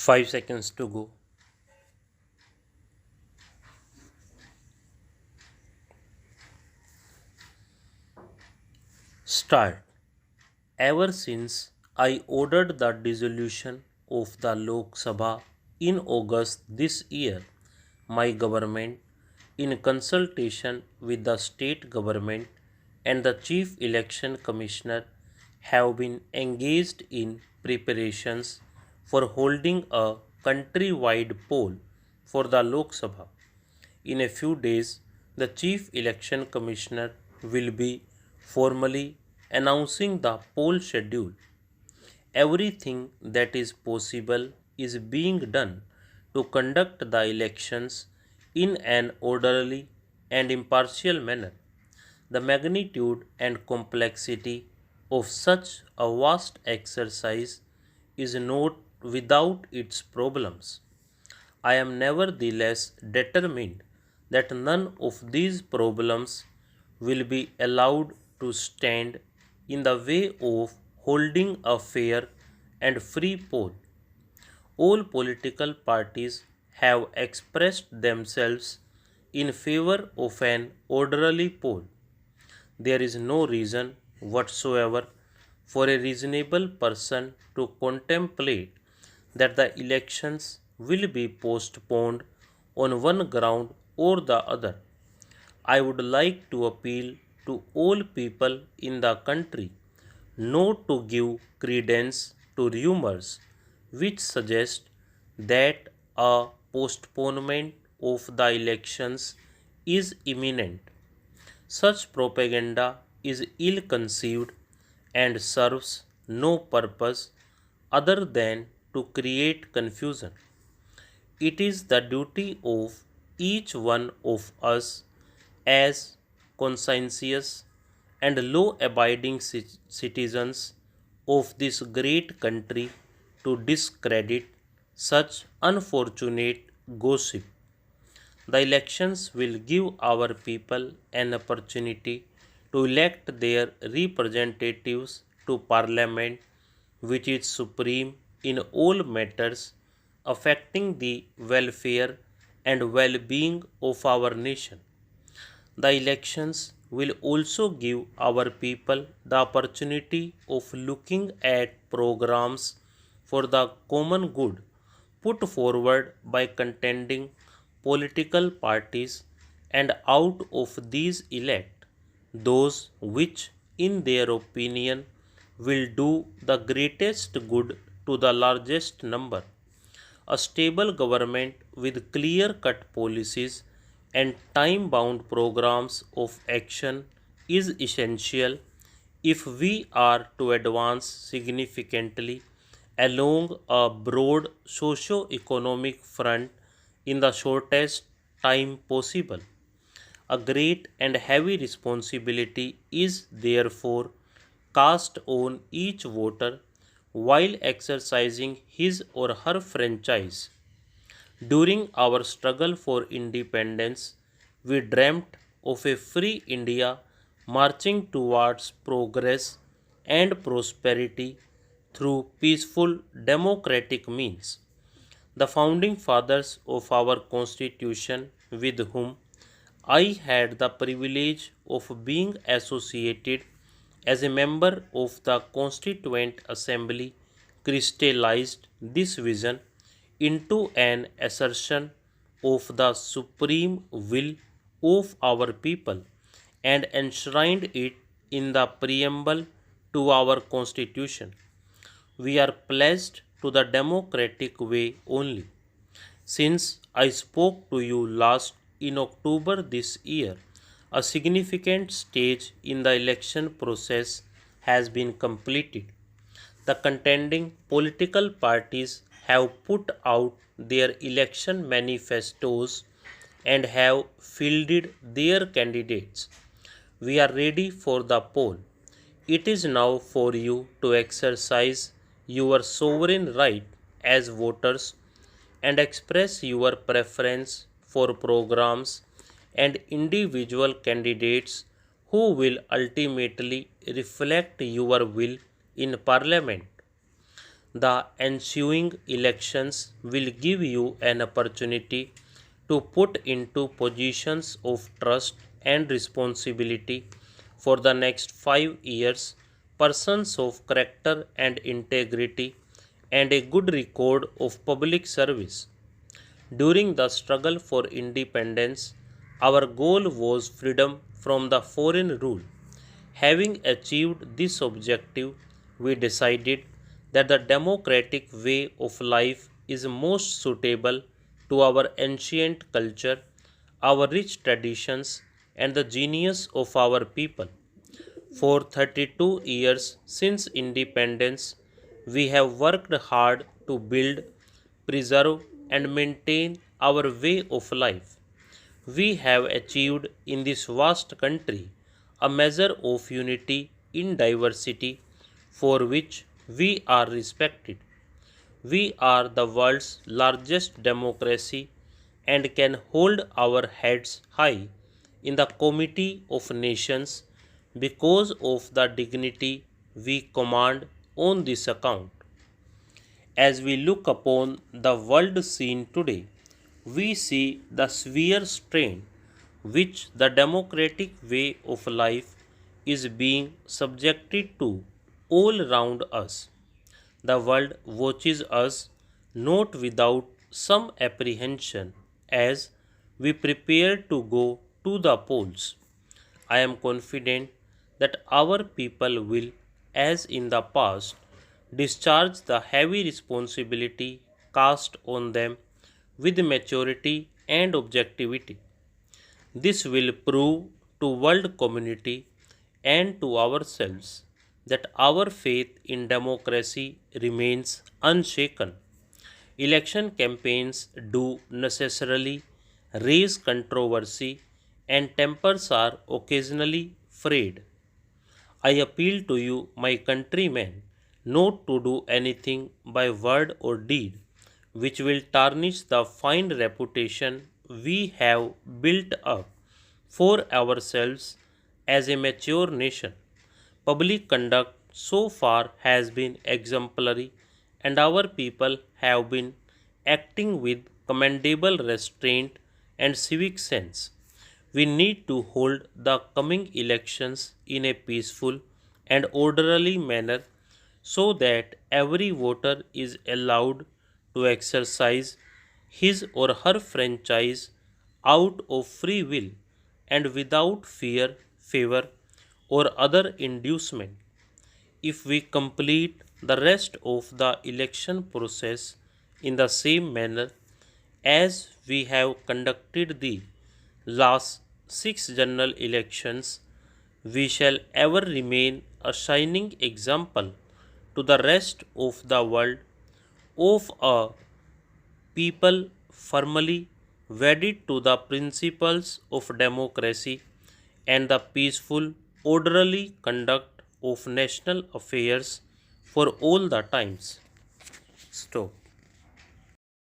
5 seconds to go. Start. Ever since I ordered the dissolution of the Lok Sabha in August this year, my government, in consultation with the state government and the Chief Election Commissioner, have been engaged in preparations for holding a country-wide poll for the Lok Sabha. In a few days, the Chief Election Commissioner will be formally announcing the poll schedule. Everything that is possible is being done to conduct the elections in an orderly and impartial manner. The magnitude and complexity of such a vast exercise is not without its problems. I am nevertheless determined that none of these problems will be allowed to stand in the way of holding a fair and free poll. All political parties have expressed themselves in favor of an orderly poll. There is no reason whatsoever for a reasonable person to contemplate that the elections will be postponed on one ground or the other. I would like to appeal to all people in the country not to give credence to rumors which suggest that a postponement of the elections is imminent. Such propaganda is ill conceived and serves no purpose other than to create confusion. It is the duty of each one of us as conscientious and law abiding citizens of this great country to discredit such unfortunate gossip. The elections will give our people an opportunity to elect their representatives to Parliament, which is supreme in all matters affecting the welfare and well being of our nation. The elections will also give our people the opportunity of looking at programs for the common good put forward by contending political parties, and out of these elect those which, in their opinion, will do the greatest good to the largest number. A stable government with clear cut policies and time bound programs of action is essential if we are to advance significantly along a broad socio-economic front in the shortest time possible. A great and heavy responsibility is therefore cast on each voter while exercising his or her franchise. During our struggle for independence, we dreamt of a free India marching towards progress and prosperity through peaceful democratic means. The founding fathers of our Constitution, with whom I had the privilege of being associated as a member of the Constituent Assembly, crystallized this vision into an assertion of the supreme will of our people and enshrined it in the preamble to our Constitution. We are pledged to the democratic way only. Since I spoke to you last in October this year, a significant stage in the election process has been completed. The contending political parties have put out their election manifestos and have fielded their candidates. We are ready for the poll. It is now for you to exercise your sovereign right as voters and express your preference for programs and individual candidates who will ultimately reflect your will in Parliament. The ensuing elections will give you an opportunity to put into positions of trust and responsibility for the next 5 years persons of character and integrity and a good record of public service. During the struggle for independence, our goal was freedom from the foreign rule. Having achieved this objective, we decided that the democratic way of life is most suitable to our ancient culture, our rich traditions, and the genius of our people. For 32 years since independence, we have worked hard to build, preserve, and maintain our way of life. We have achieved in this vast country a measure of unity in diversity for which we are respected. We are the world's largest democracy and can hold our heads high in the Committee of Nations because of the dignity we command on this account. As we look upon the world scene today, we see the severe strain which the democratic way of life is being subjected to all round us. The world watches us not without some apprehension as we prepare to go to the polls. I am confident that our people will, as in the past, discharge the heavy responsibility cast on them with maturity and objectivity. This will prove to world community and to ourselves that our faith in democracy remains unshaken. Election campaigns do necessarily raise controversy and tempers are occasionally frayed. I appeal to you, my countrymen, not to do anything by word or deed which will tarnish the fine reputation we have built up for ourselves as a mature nation. Public conduct so far has been exemplary, and our people have been acting with commendable restraint and civic sense. We need to hold the coming elections in a peaceful and orderly manner so that every voter is allowed to exercise his or her franchise out of free will and without fear, favor, or other inducement. If we complete the rest of the election process in the same manner as we have conducted the last 6 general elections, we shall ever remain a shining example to the rest of the world of a people firmly wedded to the principles of democracy and the peaceful, orderly conduct of national affairs for all the times. Stop.